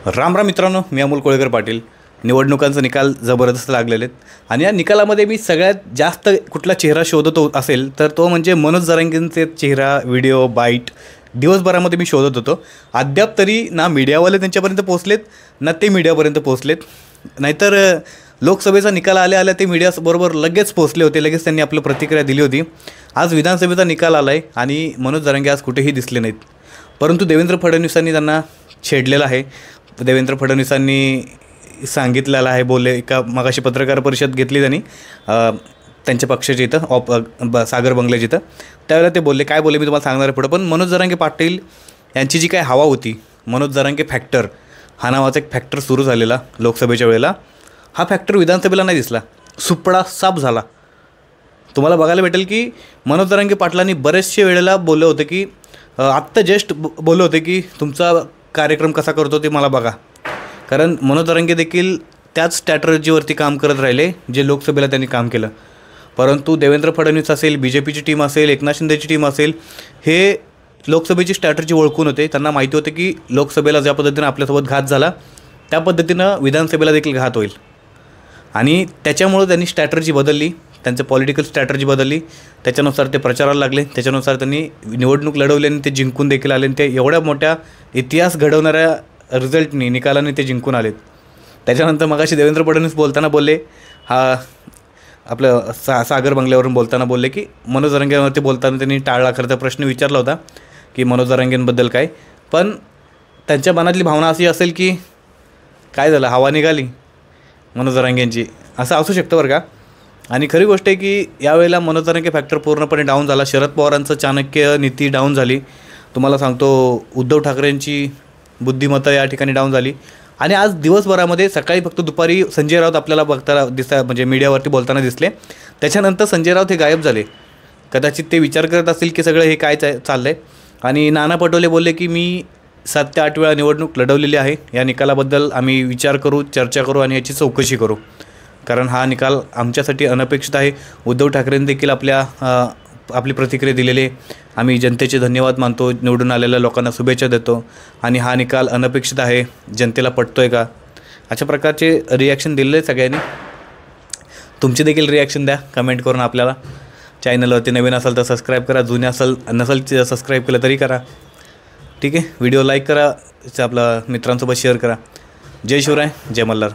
राम राम मित्रांनो, मी अमोल कोळेकर पाटील. निवडणुकांचा निकाल जबरदस्त लागलेले आहेत आणि या निकालामध्ये मी सगळ्यात जास्त कुठला चेहरा शोधत असेल तर तो म्हणजे मनोज जरांगेंचे चेहरा, व्हिडिओ, बाईट दिवसभरामध्ये मी शोधत होतो. अद्याप तरी ना मीडियावाले त्यांच्यापर्यंत पोहोचलेत ना ते मीडियापर्यंत पोहोचलेत. नाहीतर लोकसभेचा निकाल आल्या ते मीडियाबरोबर लगेच पोहोचले होते, लगेच त्यांनी आपली प्रतिक्रिया दिली होती. आज विधानसभेचा निकाल आला आहे आणि मनोज जरांगे आज कुठेही दिसले नाहीत. परंतु देवेंद्र फडणवीसांनी त्यांना छेडलेलं आहे. देवेंद्र फडणवीसांनी सांगितलेलं आहे, बोलले एका मगाशी पत्रकार परिषद घेतली त्यांनी त्यांच्या पक्षाच्या इथं सागर बंगल्याच्या इथं. त्यावेळेला ते बोलले, काय बोलले मी तुम्हाला सांगणार आहे पुढं. पण मनोज जरांगे पाटील यांची जी काय हवा होती, मनोज जरांगे फॅक्टर हा नावाचा एक फॅक्टर सुरू झालेला लोकसभेच्या वेळेला, हा फॅक्टर विधानसभेला नाही दिसला, सुपडा साफ झाला. तुम्हाला बघायला भेटेल की मनोज जरांगे पाटलांनी बरेचशे वेळेला बोलले होते की आत्ता जस्ट बोलले होते की तुमचा कार्यक्रम कसा करतो ते मला बघा. कारण मनोज जरांगे देखील त्याच स्ट्रॅटर्जीवरती काम करत राहिले जे लोकसभेला त्यांनी काम केलं. परंतु देवेंद्र फडणवीस असेल, BJPची टीम असेल, एकनाथ शिंदेची टीम असेल, हे लोकसभेची स्ट्रॅटर्जी ओळखून होते. त्यांना माहिती होते की लोकसभेला ज्या पद्धतीनं आपल्यासोबत घात झाला त्या पद्धतीनं विधानसभेला देखील घात होईल. आणि त्याच्यामुळं त्यांनी स्ट्रॅटर्जी बदलली, त्यांचं पॉलिटिकल स्ट्रॅटर्जी बदलली. त्याच्यानुसार ते प्रचाराला लागले, त्याच्यानुसार त्यांनी निवडणूक लढवली आणि ते जिंकून देखील आले. आणि ते एवढ्या मोठ्या इतिहास घडवणाऱ्या रिझल्टनी, निकालाने ते जिंकून आलेत. त्याच्यानंतर मगाशी देवेंद्र फडणवीस बोलताना बोलले, हा आपलं सागर बंगल्यावरून बोलताना बोलले की मनोज जरांगेंवरती बोलताना त्यांनी टाळला. खरं तर प्रश्न विचारला होता की मनोज जरांगेंबद्दल काय, पण त्यांच्या मनातली भावना अशी असेल की काय झालं, हवा निघाली मनोज जरांगेंची, असं असू शकतं बरं का. आणि खरी गोष्ट आहे की यावेळेला मनोज जरांगे फॅक्टर पूर्णपणे डाऊन झाला. शरद पवारांचं चाणक्य नीती डाऊन झाली. तुम्हाला सांगतो, उद्धव ठाकरेंची बुद्धिमत्ता या ठिकाणी डाऊन झाली. आणि आज दिवसभरामध्ये सकाळी फक्त दुपारी संजय राऊत आपल्याला म्हणजे मीडियावरती बोलताना दिसले. त्याच्यानंतर संजय राऊत हे गायब झाले. कदाचित ते विचार करत असतील की सगळं हे काय चाललं आहे. आणि नाना पटोले बोलले की मी 7 ते 8 वेळा निवडणूक लढवलेली आहे, या निकालाबद्दल आम्ही विचार करू, चर्चा करू आणि याची चौकशी करू, कारण हा निकाल आमच्यासाठी अनपेक्षित आहे. उद्धव ठाकरेंनी देखील आपली प्रतिक्रिया दिलेली आहे. आम्ही जनतेचे धन्यवाद मानतो, निवडून आलेल्या लोकांना शुभेच्छा देतो आणि हा निकाल अनपेक्षित आहे, जनतेला पटतो आहे का, अशा प्रकारचे रिॲक्शन दिलेले आहे सगळ्यांनी. तुमचे देखील रिॲक्शन द्या कमेंट करून. आपल्याला चॅनलवरती नवीन असाल तर सबस्क्राईब करा, जुने नसेल सबस्क्राईब केलं तरी करा. ठीक आहे, व्हिडिओ लाईक करा, आपल्या मित्रांसोबत शेअर करा. जय शिवराय, जय मल्हार.